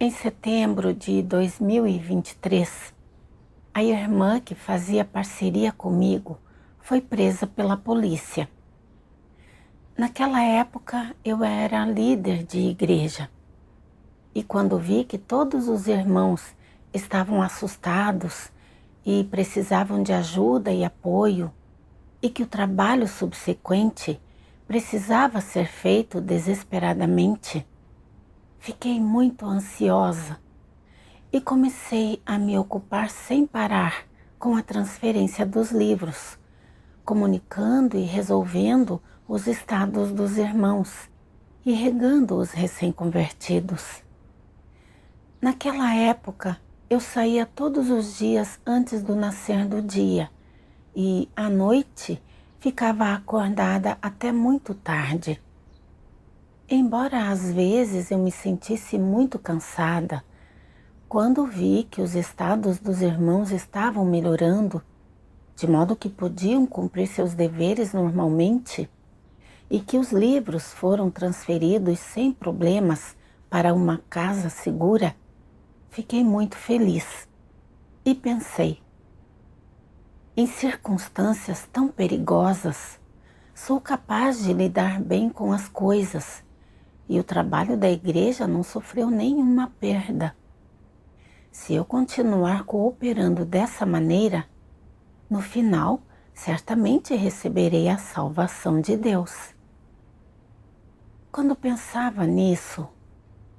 Em setembro de 2023, a irmã que fazia parceria comigo foi presa pela polícia. Naquela época eu era líder de igreja e quando vi que todos os irmãos estavam assustados e precisavam de ajuda e apoio e que o trabalho subsequente precisava ser feito desesperadamente, fiquei muito ansiosa e comecei a me ocupar sem parar com a transferência dos livros, comunicando e resolvendo os estados dos irmãos e regando os recém-convertidos. Naquela época, eu saía todos os dias antes do nascer do dia e, à noite, ficava acordada até muito tarde. Embora às vezes eu me sentisse muito cansada, quando vi que os estados dos irmãos estavam melhorando, de modo que podiam cumprir seus deveres normalmente, e que os livros foram transferidos sem problemas para uma casa segura, fiquei muito feliz e pensei, em circunstâncias tão perigosas, sou capaz de lidar bem com as coisas e o trabalho da igreja não sofreu nenhuma perda. Se eu continuar cooperando dessa maneira, no final, certamente receberei a salvação de Deus. Quando pensava nisso,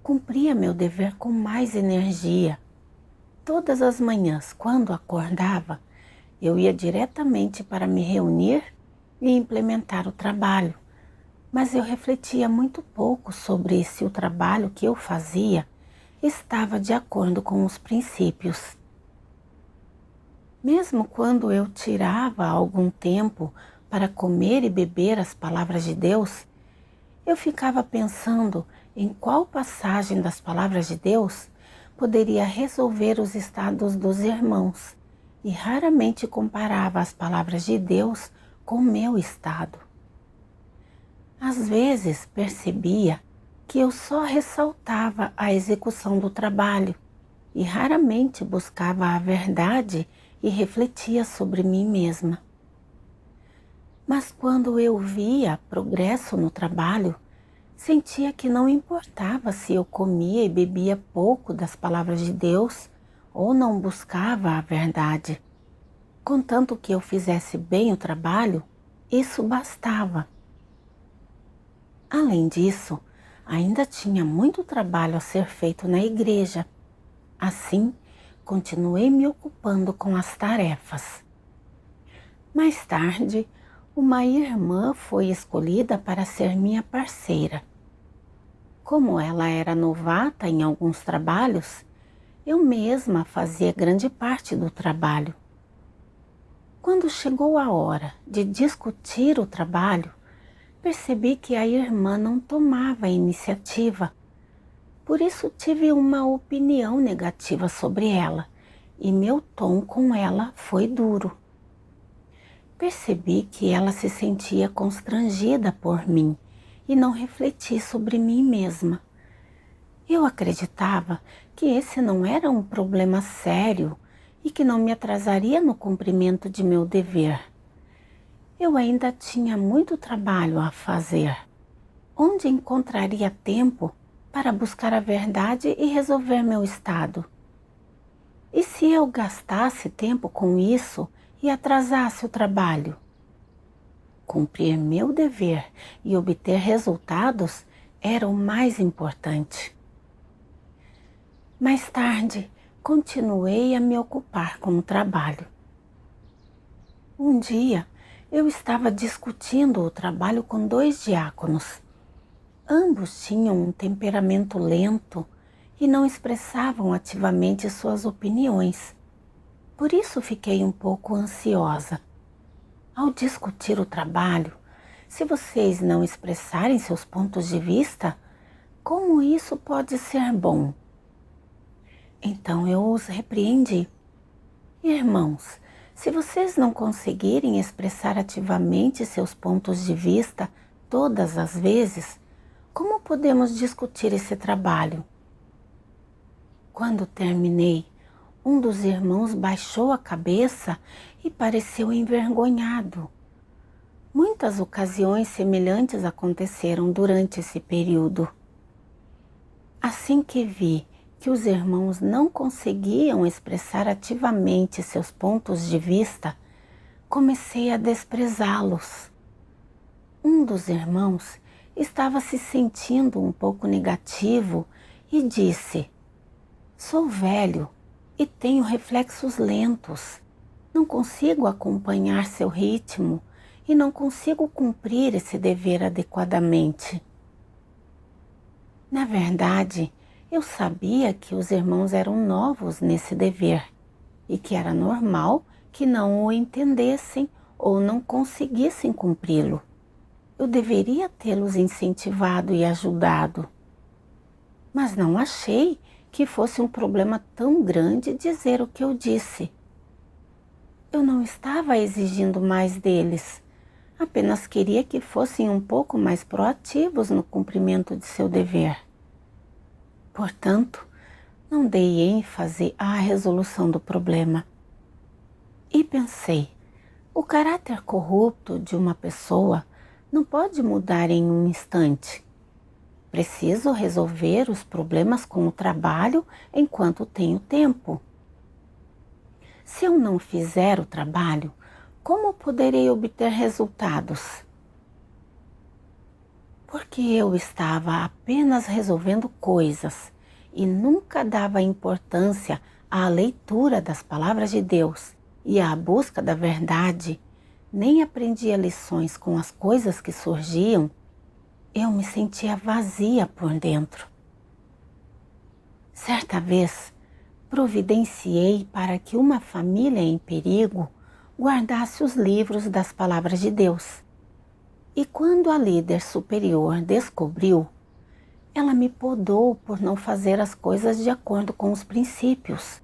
cumpria meu dever com mais energia. Todas as manhãs, quando acordava, eu ia diretamente para me reunir e implementar o trabalho, mas eu refletia muito pouco sobre se o trabalho que eu fazia estava de acordo com os princípios. Mesmo quando eu tirava algum tempo para comer e beber as palavras de Deus, eu ficava pensando em qual passagem das palavras de Deus poderia resolver os estados dos irmãos e raramente comparava as palavras de Deus com o meu estado. Às vezes percebia que eu só ressaltava a execução do trabalho e raramente buscava a verdade e refletia sobre mim mesma. Mas quando eu via progresso no trabalho, sentia que não importava se eu comia e bebia pouco das palavras de Deus ou não buscava a verdade. Contanto que eu fizesse bem o trabalho, isso bastava. Além disso, ainda tinha muito trabalho a ser feito na igreja. Assim, continuei me ocupando com as tarefas. Mais tarde, uma irmã foi escolhida para ser minha parceira. Como ela era novata em alguns trabalhos, eu mesma fazia grande parte do trabalho. Quando chegou a hora de discutir o trabalho, percebi que a irmã não tomava a iniciativa. Por isso tive uma opinião negativa sobre ela e meu tom com ela foi duro. Percebi que ela se sentia constrangida por mim e não refleti sobre mim mesma. Eu acreditava que esse não era um problema sério e que não me atrasaria no cumprimento de meu dever. Eu ainda tinha muito trabalho a fazer. Onde encontraria tempo para buscar a verdade e resolver meu estado? E se eu gastasse tempo com isso e atrasasse o trabalho? Cumprir meu dever e obter resultados era o mais importante. Mais tarde, continuei a me ocupar com o trabalho. Um dia, eu estava discutindo o trabalho com 2 diáconos. Ambos tinham um temperamento lento e não expressavam ativamente suas opiniões. Por isso fiquei um pouco ansiosa. Ao discutir o trabalho, se vocês não expressarem seus pontos de vista, como isso pode ser bom? Então eu os repreendi. Irmãos, se vocês não conseguirem expressar ativamente seus pontos de vista todas as vezes, como podemos discutir esse trabalho? Quando terminei, um dos irmãos baixou a cabeça e pareceu envergonhado. Muitas ocasiões semelhantes aconteceram durante esse período. Assim que vi que os irmãos não conseguiam expressar ativamente seus pontos de vista, comecei a desprezá-los. Um dos irmãos estava se sentindo um pouco negativo e disse: "Sou velho e tenho reflexos lentos. Não consigo acompanhar seu ritmo e não consigo cumprir esse dever adequadamente." Na verdade, eu sabia que os irmãos eram novos nesse dever e que era normal que não o entendessem ou não conseguissem cumpri-lo. Eu deveria tê-los incentivado e ajudado. Mas não achei que fosse um problema tão grande dizer o que eu disse. Eu não estava exigindo mais deles, apenas queria que fossem um pouco mais proativos no cumprimento de seu dever. Portanto, não dei ênfase à resolução do problema. E pensei, o caráter corrupto de uma pessoa não pode mudar em um instante. Preciso resolver os problemas com o trabalho enquanto tenho tempo. Se eu não fizer o trabalho, como poderei obter resultados? Porque eu estava apenas resolvendo coisas e nunca dava importância à leitura das palavras de Deus e à busca da verdade, nem aprendia lições com as coisas que surgiam, eu me sentia vazia por dentro. Certa vez, providenciei para que uma família em perigo guardasse os livros das palavras de Deus. E quando a líder superior descobriu, ela me podou por não fazer as coisas de acordo com os princípios.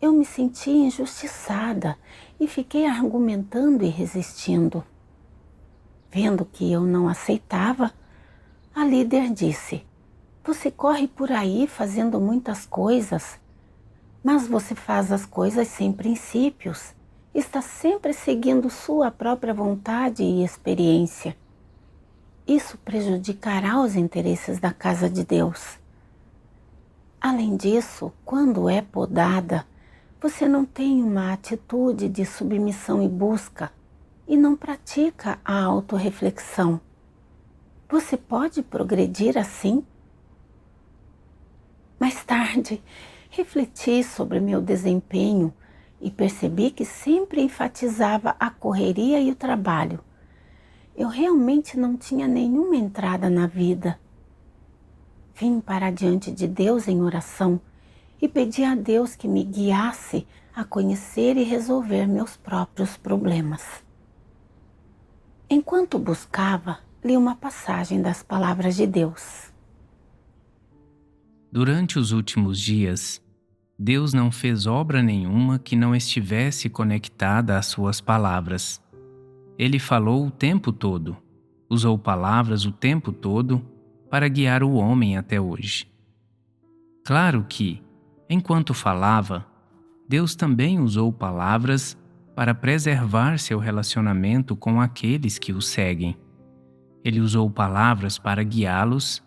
Eu me senti injustiçada e fiquei argumentando e resistindo. Vendo que eu não aceitava, a líder disse: "Você corre por aí fazendo muitas coisas, mas você faz as coisas sem princípios. Está sempre seguindo sua própria vontade e experiência. Isso prejudicará os interesses da casa de Deus. Além disso, quando é podada, você não tem uma atitude de submissão e busca e não pratica a autorreflexão. Você pode progredir assim?" Mais tarde, refleti sobre meu desempenho e percebi que sempre enfatizava a correria e o trabalho. Eu realmente não tinha nenhuma entrada na vida. Vim para diante de Deus em oração e pedi a Deus que me guiasse a conhecer e resolver meus próprios problemas. Enquanto buscava, li uma passagem das palavras de Deus. Durante os últimos dias, Deus não fez obra nenhuma que não estivesse conectada às suas palavras. Ele falou o tempo todo, usou palavras o tempo todo para guiar o homem até hoje. Claro que, enquanto falava, Deus também usou palavras para preservar seu relacionamento com aqueles que o seguem. Ele usou palavras para guiá-los,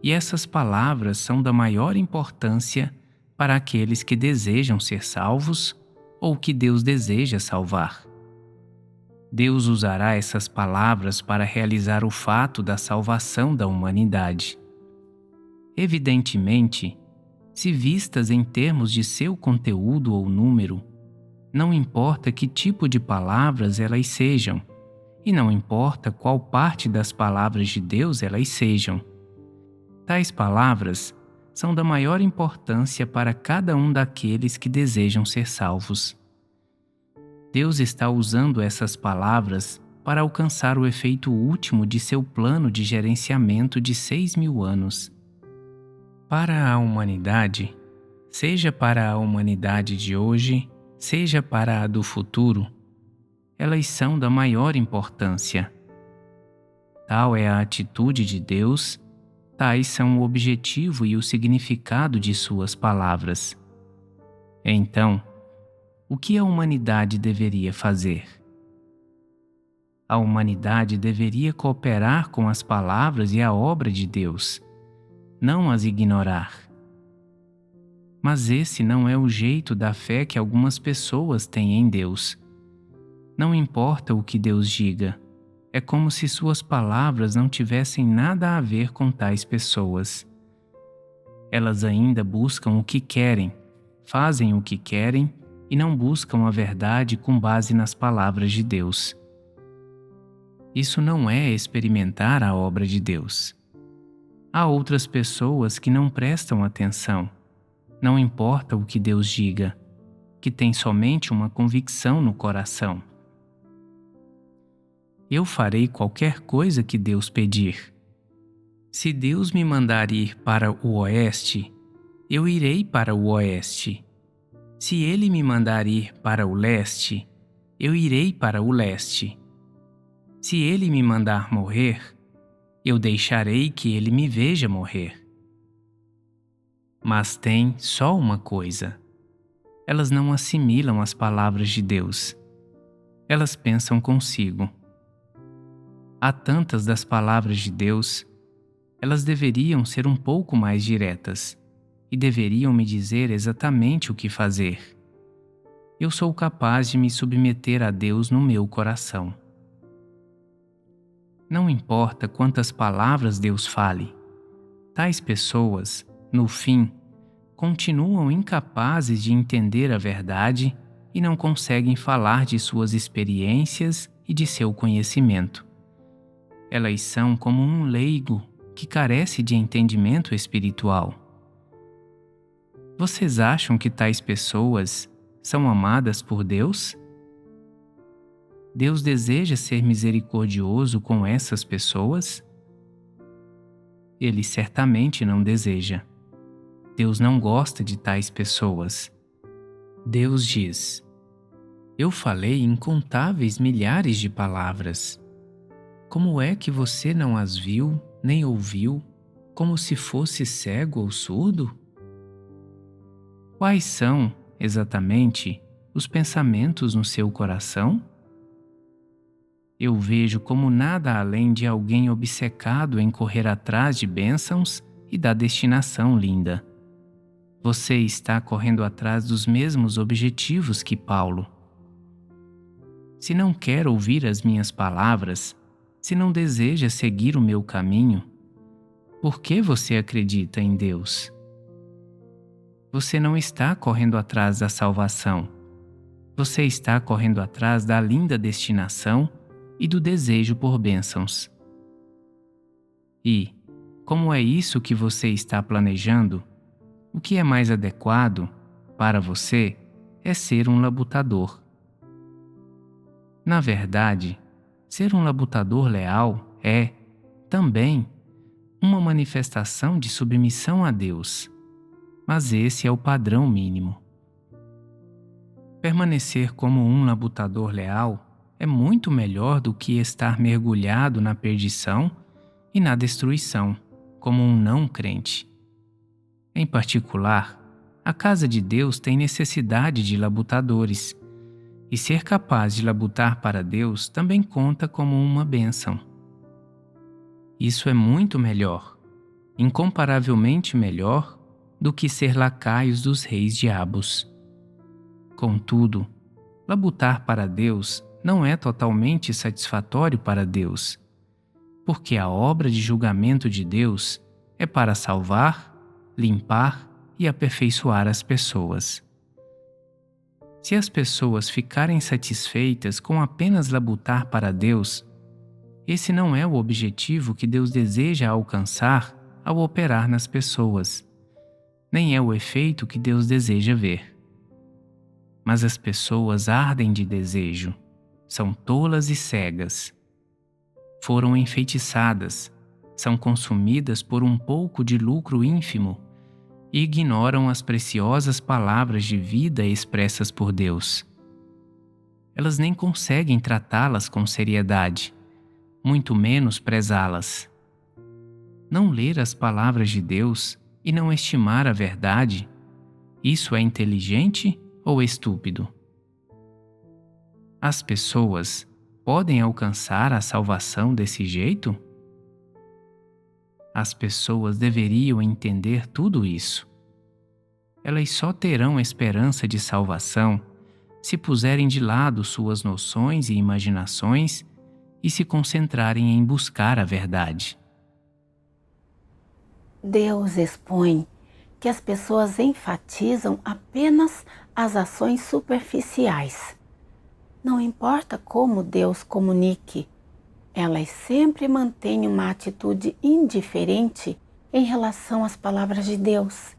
e essas palavras são da maior importância para aqueles que desejam ser salvos ou que Deus deseja salvar. Deus usará essas palavras para realizar o fato da salvação da humanidade. Evidentemente, se vistas em termos de seu conteúdo ou número, não importa que tipo de palavras elas sejam, e não importa qual parte das palavras de Deus elas sejam. Tais palavras são da maior importância para cada um daqueles que desejam ser salvos. Deus está usando essas palavras para alcançar o efeito último de seu plano de gerenciamento de 6.000 anos. Para a humanidade, seja para a humanidade de hoje, seja para a do futuro, elas são da maior importância. Tal é a atitude de Deus tais são o objetivo e o significado de suas palavras. Então, o que a humanidade deveria fazer? A humanidade deveria cooperar com as palavras e a obra de Deus, não as ignorar. Mas esse não é o jeito da fé que algumas pessoas têm em Deus. Não importa o que Deus diga, é como se suas palavras não tivessem nada a ver com tais pessoas. Elas ainda buscam o que querem, fazem o que querem e não buscam a verdade com base nas palavras de Deus. Isso não é experimentar a obra de Deus. Há outras pessoas que não prestam atenção, não importa o que Deus diga, que têm somente uma convicção no coração. Eu farei qualquer coisa que Deus pedir. Se Deus me mandar ir para o oeste, eu irei para o oeste. Se Ele me mandar ir para o leste, eu irei para o leste. Se Ele me mandar morrer, eu deixarei que Ele me veja morrer. Mas tem só uma coisa: elas não assimilam as palavras de Deus. Elas pensam consigo. Há tantas das palavras de Deus, elas deveriam ser um pouco mais diretas e deveriam me dizer exatamente o que fazer. Eu sou capaz de me submeter a Deus no meu coração. Não importa quantas palavras Deus fale, tais pessoas, no fim, continuam incapazes de entender a verdade e não conseguem falar de suas experiências e de seu conhecimento. Elas são como um leigo que carece de entendimento espiritual. Vocês acham que tais pessoas são amadas por Deus? Deus deseja ser misericordioso com essas pessoas? Ele certamente não deseja. Deus não gosta de tais pessoas. Deus diz: Eu falei incontáveis milhares de palavras. Como é que você não as viu, nem ouviu, como se fosse cego ou surdo? Quais são, exatamente, os pensamentos no seu coração? Eu vejo como nada além de alguém obcecado em correr atrás de bênçãos e da destinação linda. Você está correndo atrás dos mesmos objetivos que Paulo. Se não quer ouvir as minhas palavras, se não deseja seguir o meu caminho, por que você acredita em Deus? Você não está correndo atrás da salvação. Você está correndo atrás da linda destinação e do desejo por bênçãos. E, como é isso que você está planejando, o que é mais adequado para você é ser um labutador. Na verdade, ser um labutador leal é, também, uma manifestação de submissão a Deus, mas esse é o padrão mínimo. Permanecer como um labutador leal é muito melhor do que estar mergulhado na perdição e na destruição, como um não crente. Em particular, a casa de Deus tem necessidade de labutadores, e ser capaz de labutar para Deus também conta como uma bênção. Isso é muito melhor, incomparavelmente melhor, do que ser lacaios dos reis diabos. Contudo, labutar para Deus não é totalmente satisfatório para Deus, porque a obra de julgamento de Deus é para salvar, limpar e aperfeiçoar as pessoas. Se as pessoas ficarem satisfeitas com apenas labutar para Deus, esse não é o objetivo que Deus deseja alcançar ao operar nas pessoas, nem é o efeito que Deus deseja ver. Mas as pessoas ardem de desejo, são tolas e cegas. Foram enfeitiçadas, são consumidas por um pouco de lucro ínfimo e ignoram as preciosas palavras de vida expressas por Deus. Elas nem conseguem tratá-las com seriedade, muito menos prezá-las. não ler as palavras de Deus e não estimar a verdade, isso é inteligente ou estúpido? As pessoas podem alcançar a salvação desse jeito? As pessoas deveriam entender tudo isso. Elas só terão esperança de salvação se puserem de lado suas noções e imaginações e se concentrarem em buscar a verdade. Deus expõe que as pessoas enfatizam apenas as ações superficiais. Não importa como Deus comunique, elas sempre mantêm uma atitude indiferente em relação às palavras de Deus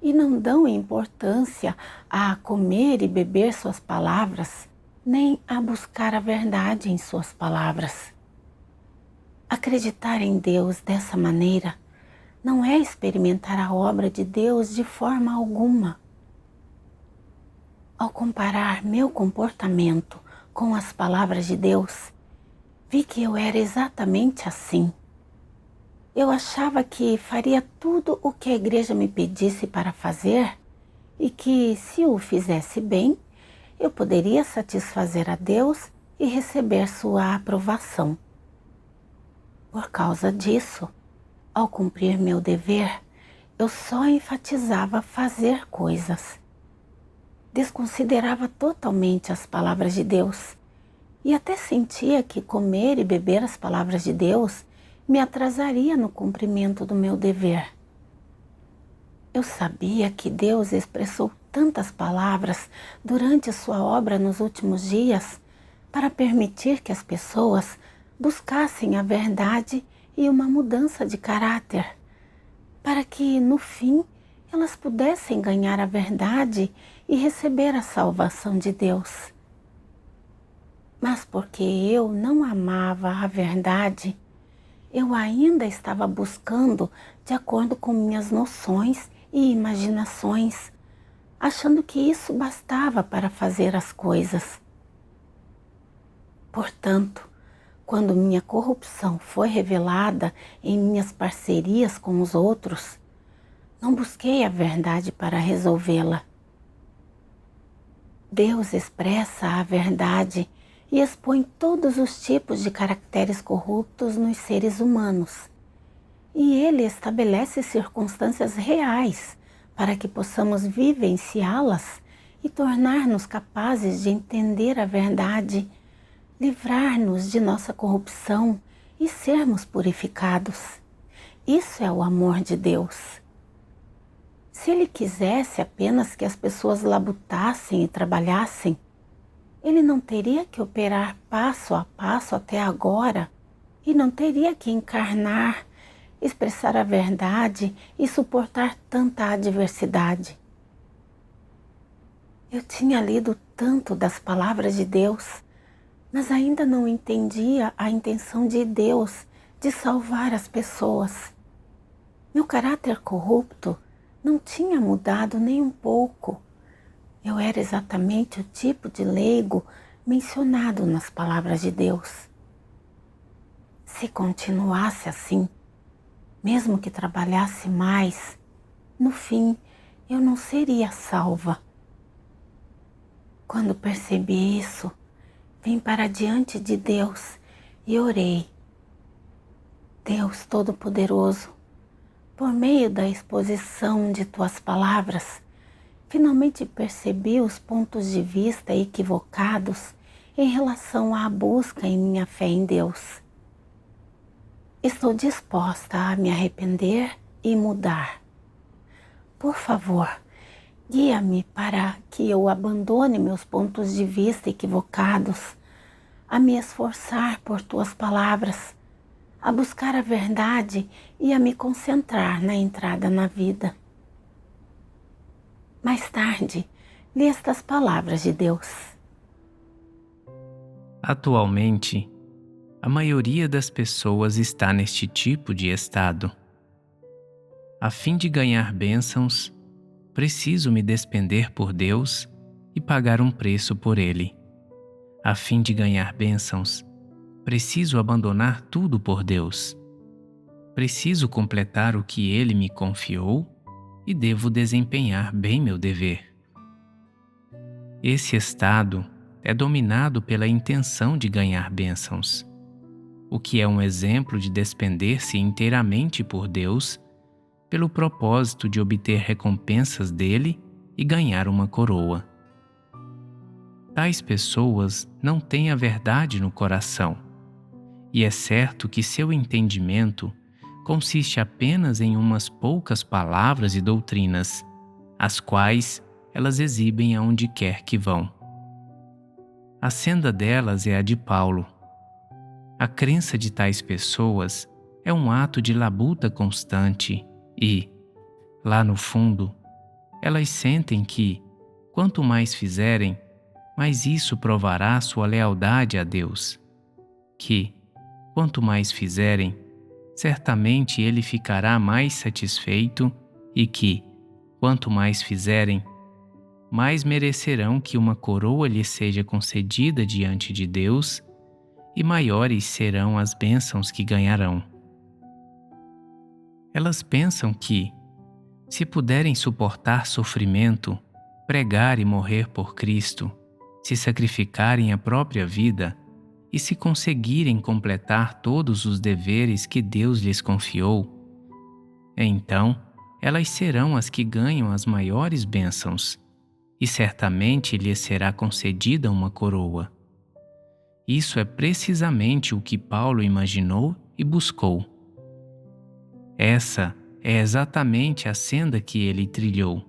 e não dão importância a comer e beber suas palavras, nem a buscar a verdade em suas palavras. Acreditar em Deus dessa maneira não é experimentar a obra de Deus de forma alguma. Ao comparar meu comportamento com as palavras de Deus, vi que eu era exatamente assim. Eu achava que faria tudo o que a igreja me pedisse para fazer e que, se o fizesse bem, eu poderia satisfazer a Deus e receber sua aprovação. Por causa disso, ao cumprir meu dever, eu só enfatizava fazer coisas. Desconsiderava totalmente as palavras de Deus e até sentia que comer e beber as palavras de Deus me atrasaria no cumprimento do meu dever. Eu sabia que Deus expressou tantas palavras durante sua obra nos últimos dias para permitir que as pessoas buscassem a verdade e uma mudança de caráter, para que, no fim, elas pudessem ganhar a verdade e receber a salvação de Deus. Mas porque eu não amava a verdade, eu ainda estava buscando de acordo com minhas noções e imaginações, achando que isso bastava para fazer as coisas. Portanto, quando minha corrupção foi revelada em minhas parcerias com os outros, não busquei a verdade para resolvê-la. Deus expressa a verdade e expõe todos os tipos de caracteres corruptos nos seres humanos. E Ele estabelece circunstâncias reais para que possamos vivenciá-las e tornar-nos capazes de entender a verdade, livrar-nos de nossa corrupção e sermos purificados. Isso é o amor de Deus. Se Ele quisesse apenas que as pessoas labutassem e trabalhassem, Ele não teria que operar passo a passo até agora e não teria que encarnar, expressar a verdade e suportar tanta adversidade. Eu tinha lido tanto das palavras de Deus, mas ainda não entendia a intenção de Deus de salvar as pessoas. Meu caráter corrupto não tinha mudado nem um pouco. Eu era exatamente o tipo de leigo mencionado nas palavras de Deus. Se continuasse assim, mesmo que trabalhasse mais, no fim eu não seria salva. Quando percebi isso, vim para diante de Deus e orei. Deus Todo-Poderoso, por meio da exposição de tuas palavras, finalmente percebi os pontos de vista equivocados em relação à busca em minha fé em Deus. Estou disposta a me arrepender e mudar. Por favor, guia-me para que eu abandone meus pontos de vista equivocados, a me esforçar por tuas palavras, a buscar a verdade e a me concentrar na entrada na vida. Mais tarde, li estas palavras de Deus. Atualmente, a maioria das pessoas está neste tipo de estado. A fim de ganhar bênçãos, preciso me despender por Deus e pagar um preço por Ele. A fim de ganhar bênçãos, preciso abandonar tudo por Deus. preciso completar o que ele me confiou e devo desempenhar bem meu dever. Esse estado é dominado pela intenção de ganhar bênçãos, o que é um exemplo de despender-se inteiramente por Deus, pelo propósito de obter recompensas dele e ganhar uma coroa. Tais pessoas não têm a verdade no coração, e é certo que seu entendimento consiste apenas em umas poucas palavras e doutrinas, as quais elas exibem aonde quer que vão. A senda delas é a de Paulo. A crença de tais pessoas é um ato de labuta constante e, lá no fundo, elas sentem que, quanto mais fizerem, mais isso provará sua lealdade a Deus. Que, quanto mais fizerem, certamente Ele ficará mais satisfeito e que, quanto mais fizerem, mais merecerão que uma coroa lhes seja concedida diante de Deus e maiores serão as bênçãos que ganharão. Elas pensam que, se puderem suportar sofrimento, pregar e morrer por Cristo, se sacrificarem a própria vida e se conseguirem completar todos os deveres que Deus lhes confiou, então elas serão as que ganham as maiores bênçãos, e certamente lhes será concedida uma coroa. Isso é precisamente o que Paulo imaginou e buscou. Essa é exatamente a senda que ele trilhou,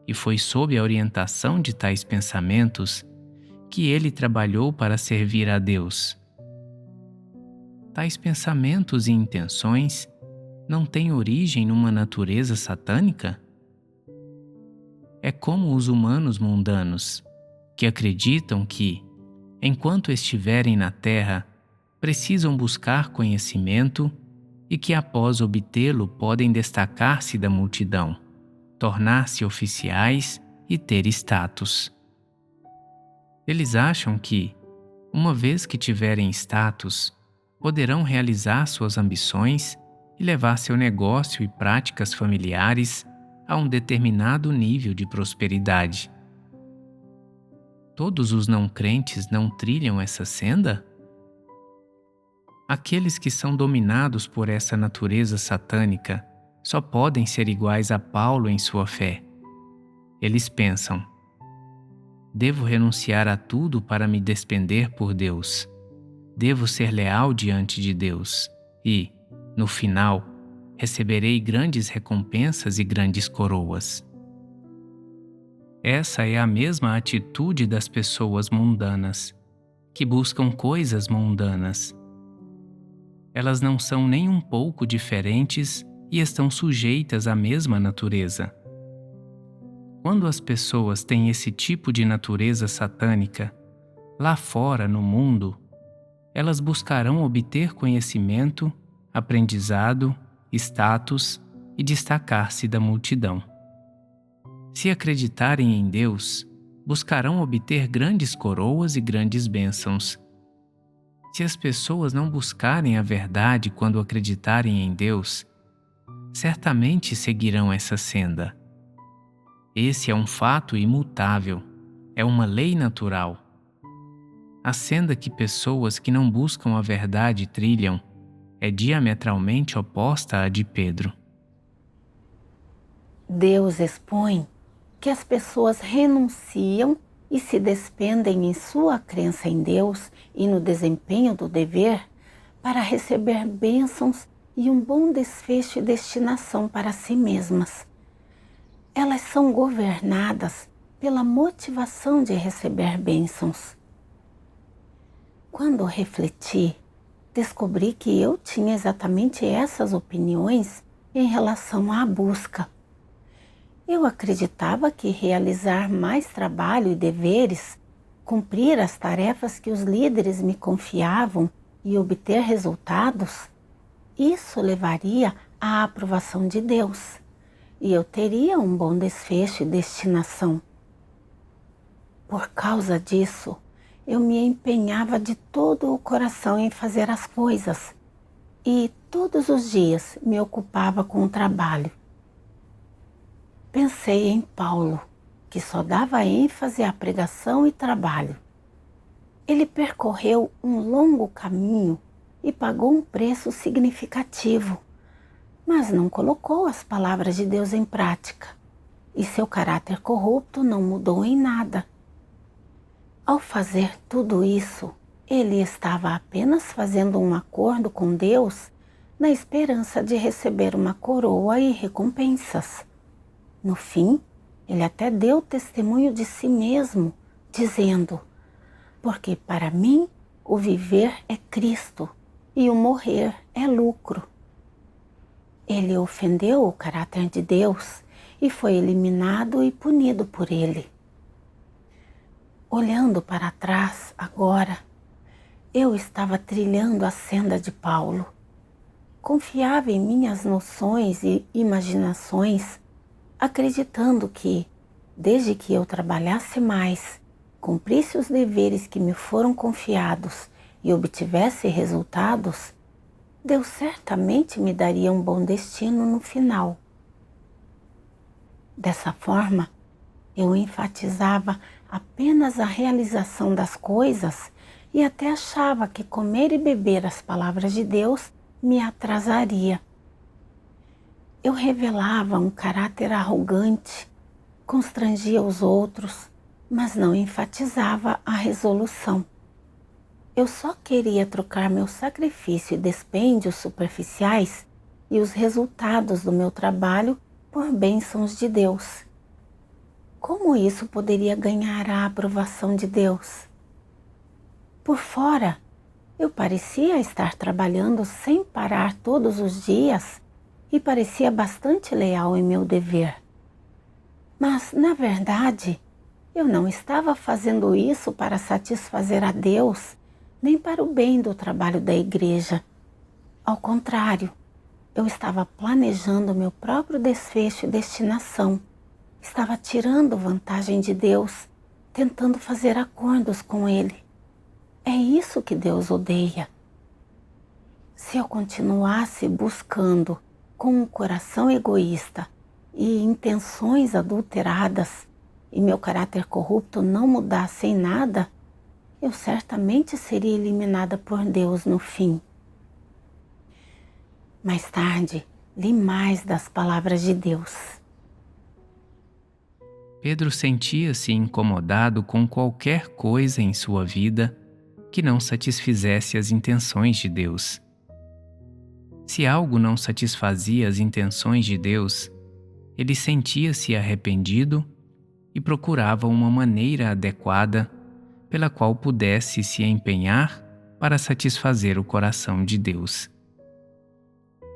e foi sob a orientação de tais pensamentos que ele trabalhou para servir a Deus. Tais pensamentos e intenções não têm origem numa natureza satânica? É como os humanos mundanos, que acreditam que, enquanto estiverem na Terra, precisam buscar conhecimento e que após obtê-lo podem destacar-se da multidão, tornar-se oficiais e ter status. Eles acham que, uma vez que tiverem status, poderão realizar suas ambições e levar seu negócio e práticas familiares a um determinado nível de prosperidade. Todos os não crentes não trilham essa senda? Aqueles que são dominados por essa natureza satânica só podem ser iguais a Paulo em sua fé. Eles pensam: devo renunciar a tudo para me despender por Deus. Devo ser leal diante de Deus e, no final, receberei grandes recompensas e grandes coroas. Essa é a mesma atitude das pessoas mundanas, que buscam coisas mundanas. Elas não são nem um pouco diferentes e estão sujeitas à mesma natureza. Quando as pessoas têm esse tipo de natureza satânica, lá fora no mundo, elas buscarão obter conhecimento, aprendizado, status e destacar-se da multidão. Se acreditarem em Deus, buscarão obter grandes coroas e grandes bênçãos. Se as pessoas não buscarem a verdade quando acreditarem em Deus, certamente seguirão essa senda. Esse é um fato imutável, é uma lei natural. A senda que pessoas que não buscam a verdade trilham é diametralmente oposta à de Pedro. Deus expõe que as pessoas renunciam e se despendem em sua crença em Deus e no desempenho do dever para receber bênçãos e um bom desfecho e destinação para si mesmas. Elas são governadas pela motivação de receber bênçãos. Quando refleti, descobri que eu tinha exatamente essas opiniões em relação à busca. Eu acreditava que realizar mais trabalho e deveres, cumprir as tarefas que os líderes me confiavam e obter resultados, isso levaria à aprovação de Deus e eu teria um bom desfecho e destinação. Por causa disso, eu me empenhava de todo o coração em fazer as coisas e todos os dias me ocupava com o trabalho. Pensei em Paulo, que só dava ênfase à pregação e trabalho. Ele percorreu um longo caminho e pagou um preço significativo, mas não colocou as palavras de Deus em prática, e seu caráter corrupto não mudou em nada. Ao fazer tudo isso, ele estava apenas fazendo um acordo com Deus na esperança de receber uma coroa e recompensas. No fim, ele até deu testemunho de si mesmo, dizendo: porque para mim o viver é Cristo e o morrer é lucro. Ele ofendeu o caráter de Deus e foi eliminado e punido por ele. Olhando para trás agora, eu estava trilhando a senda de Paulo. Confiava em minhas noções e imaginações, acreditando que, desde que eu trabalhasse mais, cumprisse os deveres que me foram confiados e obtivesse resultados, Deus certamente me daria um bom destino no final. Dessa forma, eu enfatizava apenas a realização das coisas e até achava que comer e beber as palavras de Deus me atrasaria. Eu revelava um caráter arrogante, constrangia os outros, mas não enfatizava a resolução. Eu só queria trocar meu sacrifício e dispêndios superficiais e os resultados do meu trabalho por bênçãos de Deus. Como isso poderia ganhar a aprovação de Deus? Por fora, eu parecia estar trabalhando sem parar todos os dias e parecia bastante leal em meu dever. Mas, na verdade, eu não estava fazendo isso para satisfazer a Deus, nem para o bem do trabalho da igreja. Ao contrário, eu estava planejando meu próprio desfecho e destinação. Estava tirando vantagem de Deus, tentando fazer acordos com Ele. É isso que Deus odeia. Se eu continuasse buscando com um coração egoísta e intenções adulteradas, e meu caráter corrupto não mudasse em nada, eu certamente seria eliminada por Deus no fim. Mais tarde, li mais das palavras de Deus. Pedro sentia-se incomodado com qualquer coisa em sua vida que não satisfizesse as intenções de Deus. Se algo não satisfazia as intenções de Deus, ele sentia-se arrependido e procurava uma maneira adequada pela qual pudesse se empenhar para satisfazer o coração de Deus.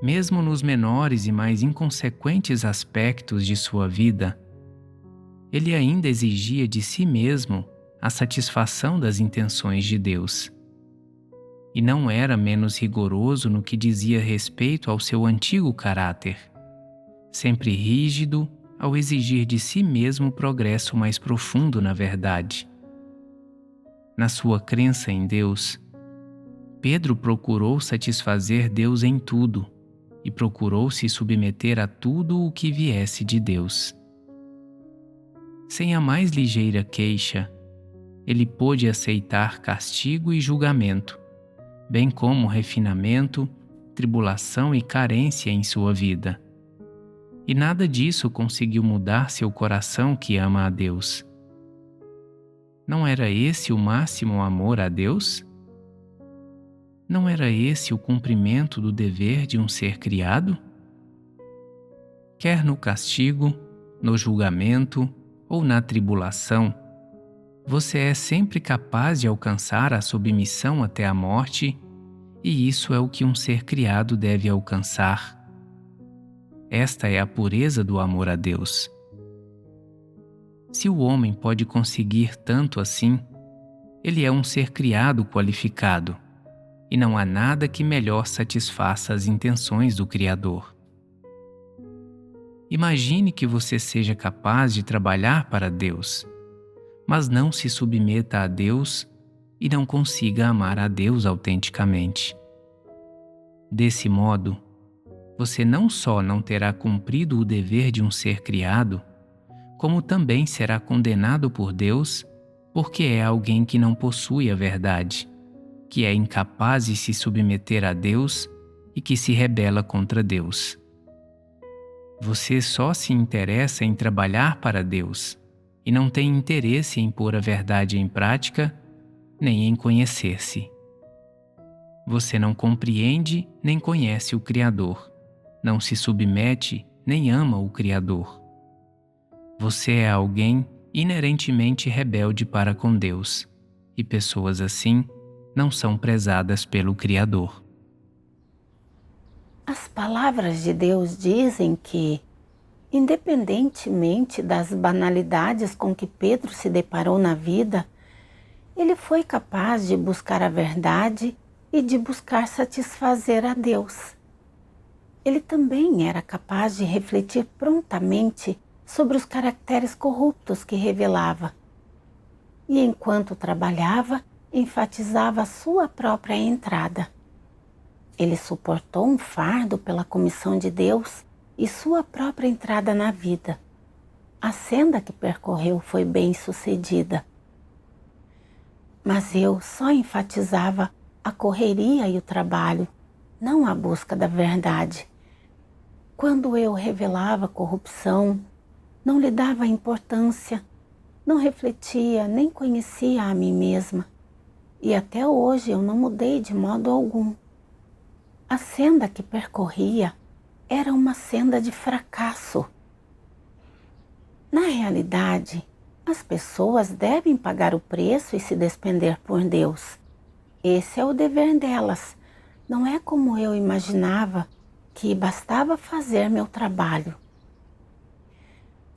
Mesmo nos menores e mais inconsequentes aspectos de sua vida, ele ainda exigia de si mesmo a satisfação das intenções de Deus. E não era menos rigoroso no que dizia respeito ao seu antigo caráter, sempre rígido ao exigir de si mesmo progresso mais profundo na verdade. Na sua crença em Deus, Pedro procurou satisfazer Deus em tudo e procurou se submeter a tudo o que viesse de Deus. Sem a mais ligeira queixa, ele pôde aceitar castigo e julgamento, bem como refinamento, tribulação e carência em sua vida. E nada disso conseguiu mudar seu coração que ama a Deus. Não era esse o máximo amor a Deus? Não era esse o cumprimento do dever de um ser criado? Quer no castigo, no julgamento ou na tribulação, você é sempre capaz de alcançar a submissão até a morte, e isso é o que um ser criado deve alcançar. Esta é a pureza do amor a Deus. Se o homem pode conseguir tanto assim, ele é um ser criado qualificado, e não há nada que melhor satisfaça as intenções do Criador. Imagine que você seja capaz de trabalhar para Deus, mas não se submeta a Deus e não consiga amar a Deus autenticamente. Desse modo, você não só não terá cumprido o dever de um ser criado, como também será condenado por Deus, porque é alguém que não possui a verdade, que é incapaz de se submeter a Deus e que se rebela contra Deus. Você só se interessa em trabalhar para Deus e não tem interesse em pôr a verdade em prática, nem em conhecer-se. Você não compreende nem conhece o Criador, não se submete nem ama o Criador. Você é alguém inerentemente rebelde para com Deus, e pessoas assim não são prezadas pelo Criador. As palavras de Deus dizem que, independentemente das banalidades com que Pedro se deparou na vida, ele foi capaz de buscar a verdade e de buscar satisfazer a Deus. Ele também era capaz de refletir prontamente sobre os caracteres corruptos que revelava. E enquanto trabalhava, enfatizava a sua própria entrada. Ele suportou um fardo pela comissão de Deus e sua própria entrada na vida. A senda que percorreu foi bem-sucedida. Mas eu só enfatizava a correria e o trabalho, não a busca da verdade. Quando eu revelava corrupção, não lhe dava importância, não refletia, nem conhecia a mim mesma. E até hoje eu não mudei de modo algum. A senda que percorria era uma senda de fracasso. Na realidade, as pessoas devem pagar o preço e se despender por Deus. Esse é o dever delas. Não é como eu imaginava, que bastava fazer meu trabalho.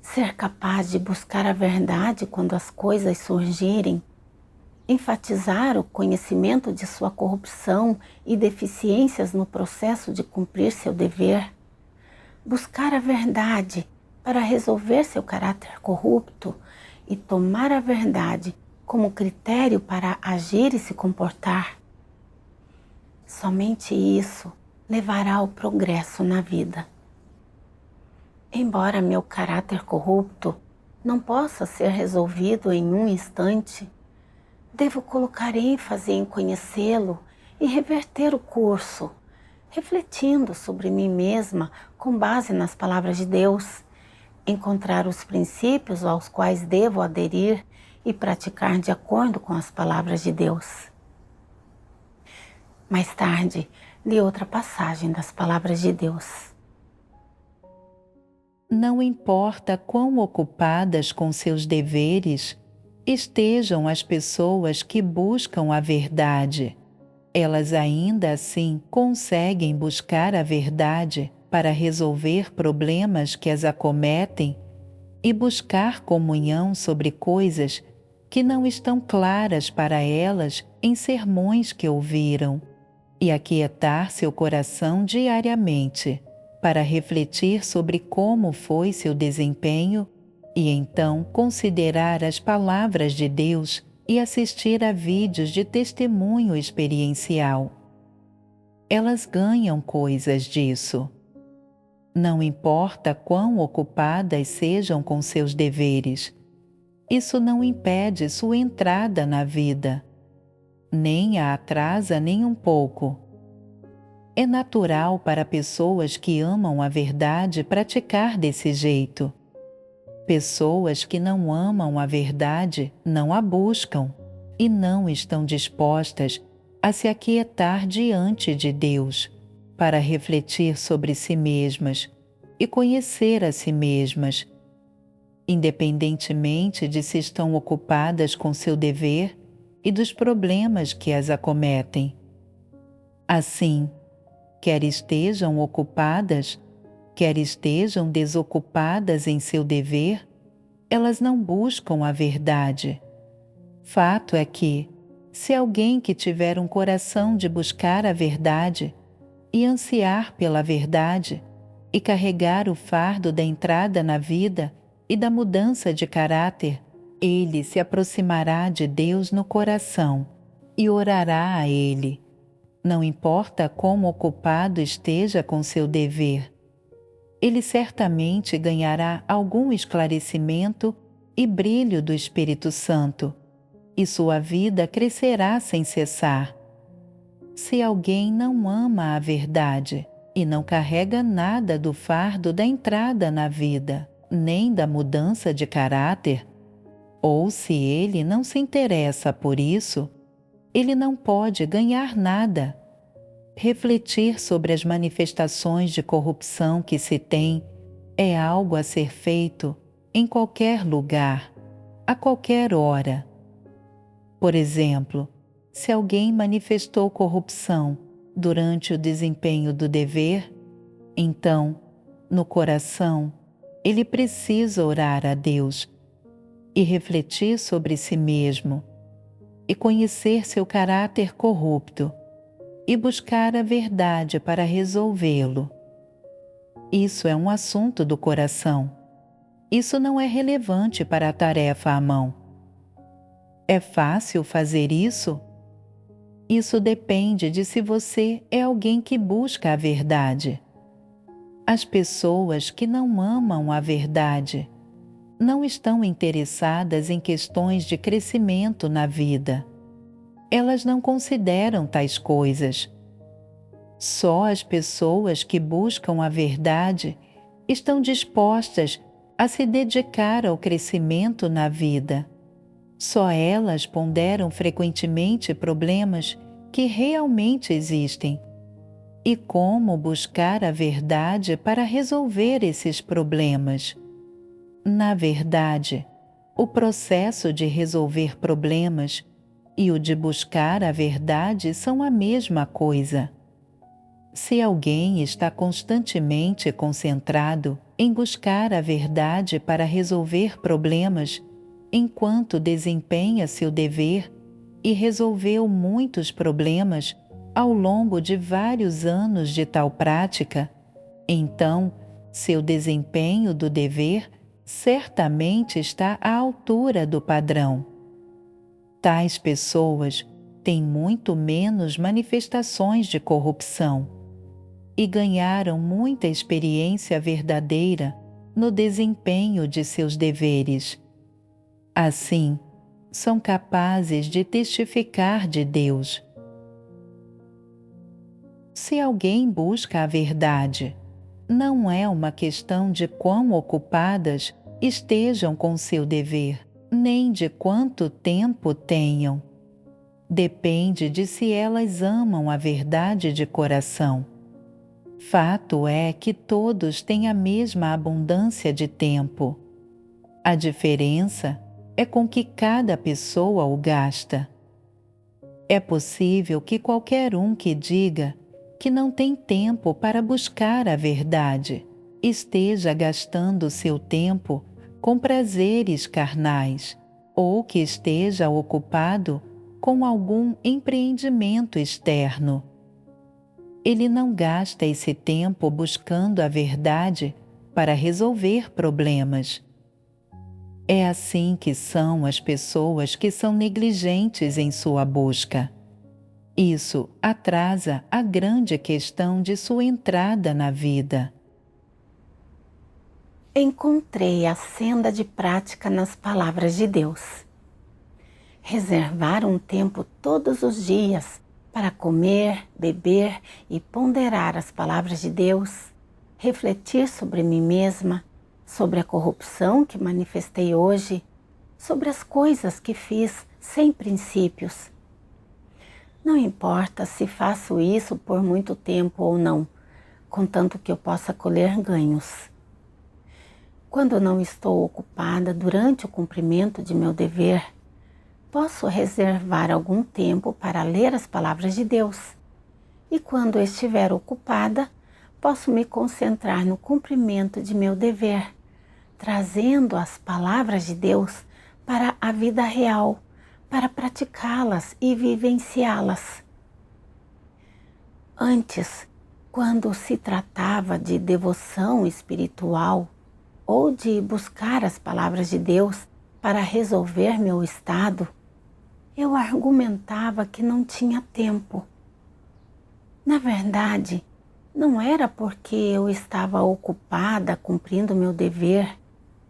Ser capaz de buscar a verdade quando as coisas surgirem, enfatizar o conhecimento de sua corrupção e deficiências no processo de cumprir seu dever, buscar a verdade para resolver seu caráter corrupto e tomar a verdade como critério para agir e se comportar. Somente isso levará ao progresso na vida. Embora meu caráter corrupto não possa ser resolvido em um instante, devo colocar ênfase em conhecê-lo e reverter o curso, refletindo sobre mim mesma com base nas palavras de Deus, encontrar os princípios aos quais devo aderir e praticar de acordo com as palavras de Deus. Mais tarde, li outra passagem das palavras de Deus. Não importa quão ocupadas com seus deveres estejam as pessoas que buscam a verdade, elas ainda assim conseguem buscar a verdade para resolver problemas que as acometem e buscar comunhão sobre coisas que não estão claras para elas em sermões que ouviram, e aquietar seu coração diariamente para refletir sobre como foi seu desempenho e então considerar as palavras de Deus e assistir a vídeos de testemunho experiencial. Elas ganham coisas disso. Não importa quão ocupadas sejam com seus deveres, isso não impede sua entrada na vida, nem a atrasa nem um pouco. É natural para pessoas que amam a verdade praticar desse jeito. Pessoas que não amam a verdade não a buscam e não estão dispostas a se aquietar diante de Deus para refletir sobre si mesmas e conhecer a si mesmas, independentemente de se estão ocupadas com seu dever e dos problemas que as acometem. Assim, quer estejam ocupadas, quer estejam desocupadas em seu dever, elas não buscam a verdade. Fato é que, se alguém que tiver um coração de buscar a verdade e ansiar pela verdade e carregar o fardo da entrada na vida e da mudança de caráter, ele se aproximará de Deus no coração e orará a Ele. Não importa como ocupado esteja com seu dever, ele certamente ganhará algum esclarecimento e brilho do Espírito Santo, e sua vida crescerá sem cessar. Se alguém não ama a verdade e não carrega nada do fardo da entrada na vida, nem da mudança de caráter, ou se ele não se interessa por isso, ele não pode ganhar nada. Refletir sobre as manifestações de corrupção que se tem é algo a ser feito em qualquer lugar, a qualquer hora. Por exemplo, se alguém manifestou corrupção durante o desempenho do dever, então, no coração, ele precisa orar a Deus e refletir sobre si mesmo e conhecer seu caráter corrupto e buscar a verdade para resolvê-lo. Isso é um assunto do coração. Isso não é relevante para a tarefa à mão. É fácil fazer isso? Isso depende de se você é alguém que busca a verdade. As pessoas que não amam a verdade não estão interessadas em questões de crescimento na vida. Elas não consideram tais coisas. Só as pessoas que buscam a verdade estão dispostas a se dedicar ao crescimento na vida. Só elas ponderam frequentemente problemas que realmente existem e como buscar a verdade para resolver esses problemas. Na verdade, o processo de resolver problemas e o de buscar a verdade são a mesma coisa. Se alguém está constantemente concentrado em buscar a verdade para resolver problemas, enquanto desempenha seu dever e resolveu muitos problemas ao longo de vários anos de tal prática, então seu desempenho do dever certamente está à altura do padrão. Tais pessoas têm muito menos manifestações de corrupção e ganharam muita experiência verdadeira no desempenho de seus deveres. Assim, são capazes de testificar de Deus. Se alguém busca a verdade, não é uma questão de quão ocupadas estejam com seu dever, nem de quanto tempo tenham. Depende de se elas amam a verdade de coração. Fato é que todos têm a mesma abundância de tempo. A diferença é com que cada pessoa o gasta. É possível que qualquer um que diga que não tem tempo para buscar a verdade esteja gastando seu tempo com prazeres carnais, ou que esteja ocupado com algum empreendimento externo. Ele não gasta esse tempo buscando a verdade para resolver problemas. É assim que são as pessoas que são negligentes em sua busca. Isso atrasa a grande questão de sua entrada na vida. Encontrei a senda de prática nas palavras de Deus. Reservar um tempo todos os dias para comer, beber e ponderar as palavras de Deus, refletir sobre mim mesma, sobre a corrupção que manifestei hoje, sobre as coisas que fiz sem princípios. Não importa se faço isso por muito tempo ou não, contanto que eu possa colher ganhos. Quando não estou ocupada durante o cumprimento de meu dever, posso reservar algum tempo para ler as palavras de Deus. E quando estiver ocupada, posso me concentrar no cumprimento de meu dever, trazendo as palavras de Deus para a vida real, para praticá-las e vivenciá-las. Antes, quando se tratava de devoção espiritual ou de buscar as palavras de Deus para resolver meu estado, eu argumentava que não tinha tempo. Na verdade, não era porque eu estava ocupada cumprindo meu dever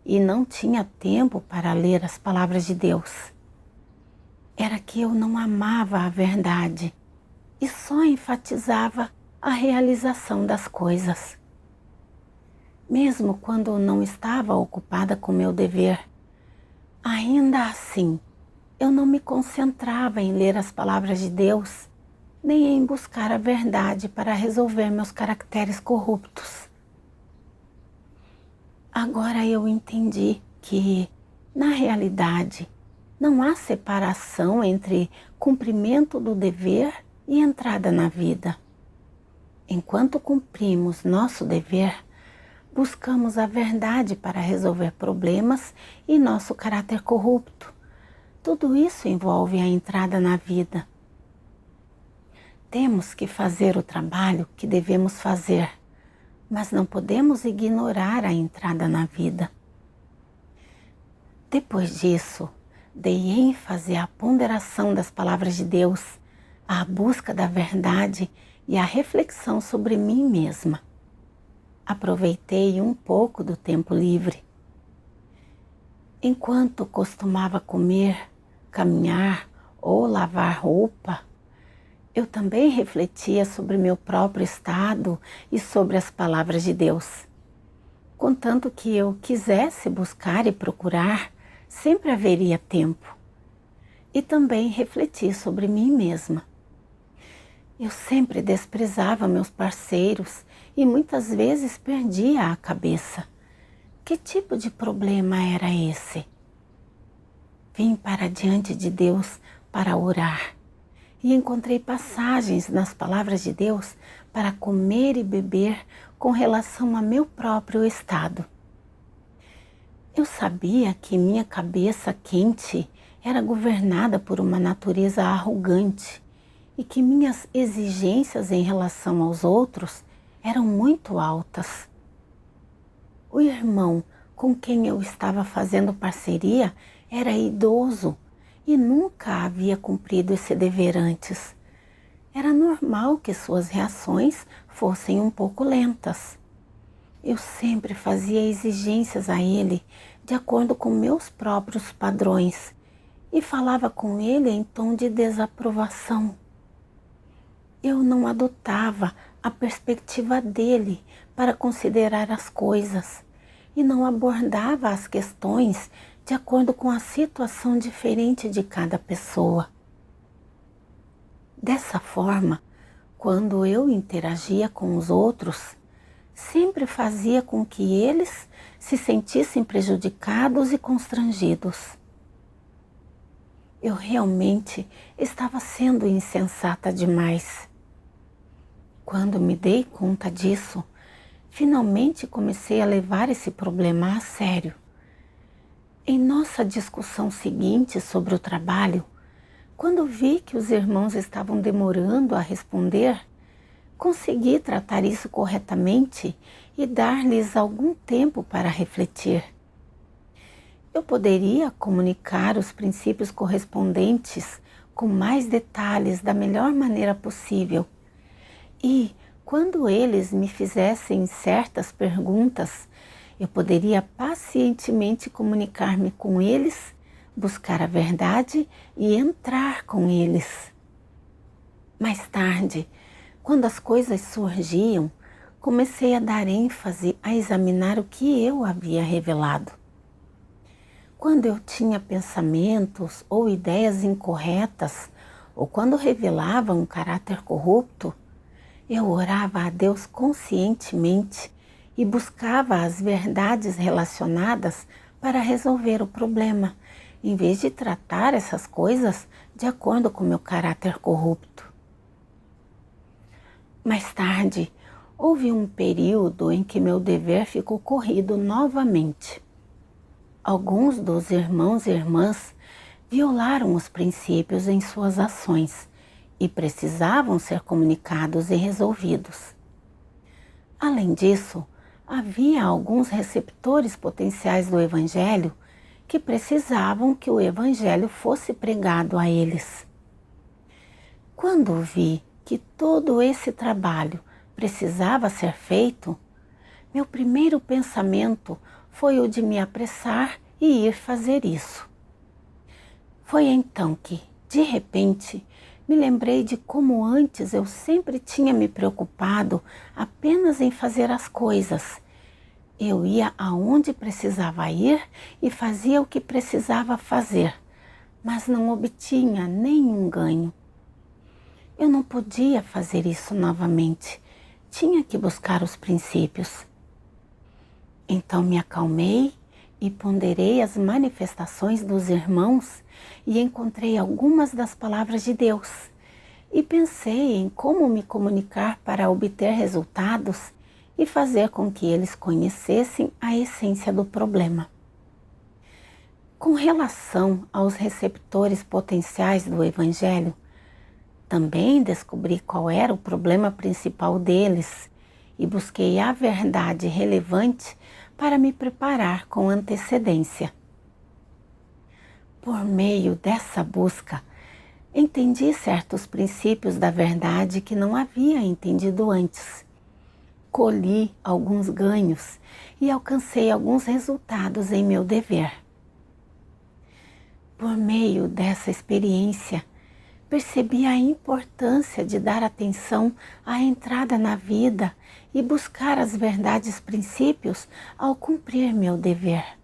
e não tinha tempo para ler as palavras de Deus. Era que eu não amava a verdade e só enfatizava a realização das coisas. Mesmo quando não estava ocupada com meu dever, ainda assim, eu não me concentrava em ler as palavras de Deus, nem em buscar a verdade para resolver meus caracteres corruptos. Agora eu entendi que, na realidade, não há separação entre cumprimento do dever e entrada na vida. Enquanto cumprimos nosso dever, buscamos a verdade para resolver problemas e nosso caráter corrupto. Tudo isso envolve a entrada na vida. Temos que fazer o trabalho que devemos fazer, mas não podemos ignorar a entrada na vida. Depois disso, dei ênfase à ponderação das palavras de Deus, à busca da verdade e à reflexão sobre mim mesma. Aproveitei um pouco do tempo livre. Enquanto costumava comer, caminhar ou lavar roupa, eu também refletia sobre meu próprio estado e sobre as palavras de Deus. Contanto que eu quisesse buscar e procurar, sempre haveria tempo. E também refleti sobre mim mesma. Eu sempre desprezava meus parceiros e muitas vezes perdia a cabeça. Que tipo de problema era esse? Vim para diante de Deus para orar e encontrei passagens nas palavras de Deus para comer e beber com relação a meu próprio estado. Eu sabia que minha cabeça quente era governada por uma natureza arrogante e que minhas exigências em relação aos outros eram muito altas. O irmão com quem eu estava fazendo parceria era idoso e nunca havia cumprido esse dever antes. Era normal que suas reações fossem um pouco lentas. Eu sempre fazia exigências a ele de acordo com meus próprios padrões e falava com ele em tom de desaprovação. Eu não adotava a perspectiva dele para considerar as coisas e não abordava as questões de acordo com a situação diferente de cada pessoa. Dessa forma, quando eu interagia com os outros, sempre fazia com que eles se sentissem prejudicados e constrangidos. Eu realmente estava sendo insensata demais. Quando me dei conta disso, finalmente comecei a levar esse problema a sério. Em nossa discussão seguinte sobre o trabalho, quando vi que os irmãos estavam demorando a responder, consegui tratar isso corretamente e dar-lhes algum tempo para refletir. Eu poderia comunicar os princípios correspondentes com mais detalhes da melhor maneira possível. E, quando eles me fizessem certas perguntas, eu poderia pacientemente comunicar-me com eles, buscar a verdade e entrar com eles. Mais tarde, quando as coisas surgiam, comecei a dar ênfase a examinar o que eu havia revelado. Quando eu tinha pensamentos ou ideias incorretas, ou quando revelava um caráter corrupto, eu orava a Deus conscientemente e buscava as verdades relacionadas para resolver o problema, em vez de tratar essas coisas de acordo com meu caráter corrupto. Mais tarde, houve um período em que meu dever ficou corrido novamente. Alguns dos irmãos e irmãs violaram os princípios em suas ações e precisavam ser comunicados e resolvidos. Além disso, havia alguns receptores potenciais do Evangelho que precisavam que o Evangelho fosse pregado a eles. Quando vi que todo esse trabalho precisava ser feito, meu primeiro pensamento foi o de me apressar e ir fazer isso. Foi então que, de repente, me lembrei de como antes eu sempre tinha me preocupado apenas em fazer as coisas. Eu ia aonde precisava ir e fazia o que precisava fazer, mas não obtinha nenhum ganho. Eu não podia fazer isso novamente, tinha que buscar os princípios. Então me acalmei e ponderei as manifestações dos irmãos e encontrei algumas das palavras de Deus. E pensei em como me comunicar para obter resultados e fazer com que eles conhecessem a essência do problema. Com relação aos receptores potenciais do Evangelho, também descobri qual era o problema principal deles e busquei a verdade relevante para me preparar com antecedência. Por meio dessa busca, entendi certos princípios da verdade que não havia entendido antes. Colhi alguns ganhos e alcancei alguns resultados em meu dever. Por meio dessa experiência, percebi a importância de dar atenção à entrada na vida e buscar as verdades princípios ao cumprir meu dever.